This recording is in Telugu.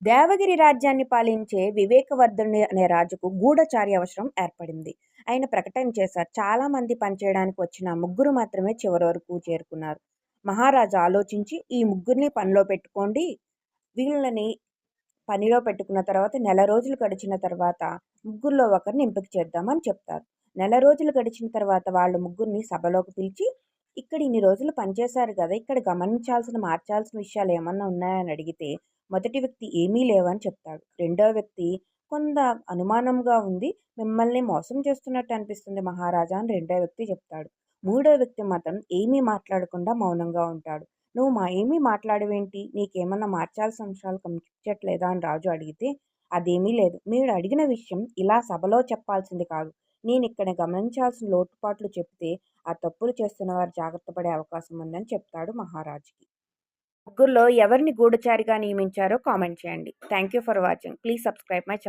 దేవగిరి రాజ్యాన్ని పాలించే వివేకవర్ధుని అనే రాజుకు గూఢచారి అవసరం ఏర్పడింది. ఆయన ప్రకటన చేశారు. చాలా మంది పనిచేయడానికి వచ్చిన ముగ్గురు మాత్రమే చివరి వరకు చేరుకున్నారు. మహారాజు ఆలోచించి ఈ ముగ్గురిని పనిలో పెట్టుకోండి. వీళ్ళని పనిలో పెట్టుకున్న తర్వాత నెల రోజులు గడిచిన తర్వాత ముగ్గురులో ఒకరిని ఎంపిక చేద్దామని చెప్తారు. నెల రోజులు గడిచిన తర్వాత వాళ్ళు ముగ్గురిని సభలోకి పిలిచి, ఇక్కడ ఇన్ని రోజులు పనిచేశారు కదా, ఇక్కడ గమనించాల్సిన మార్చాల్సిన విషయాలు ఏమన్నా ఉన్నాయని అడిగితే మొదటి వ్యక్తి ఏమీ లేవని చెప్తాడు. రెండో వ్యక్తి కొంత అనుమానంగా ఉంది, మిమ్మల్ని మోసం చేస్తున్నట్టు అనిపిస్తుంది మహారాజా అని రెండో వ్యక్తి చెప్తాడు. మూడో వ్యక్తి మాత్రం ఏమీ మాట్లాడకుండా మౌనంగా ఉంటాడు. నువ్వు ఏమీ మాట్లాడవేంటి, నీకేమన్నా మార్చాల్సిన అంశాలు కనిపించట్లేదా అని రాజు అడిగితే, అదేమీ లేదు, మీరు అడిగిన విషయం ఇలా సభలో చెప్పాల్సింది కాదు, నేను ఇక్కడ గమనించాల్సిన లోటుపాట్లు చెప్తే ఆ తప్పులు చేస్తున్న వారు జాగ్రత్త పడే అవకాశం ఉందని చెప్తాడు మహారాజుకి. ముగ్గురులో ఎవరిని గూఢచారిగా నియమించారో కామెంట్ చేయండి. Thank you for watching. Please subscribe my channel.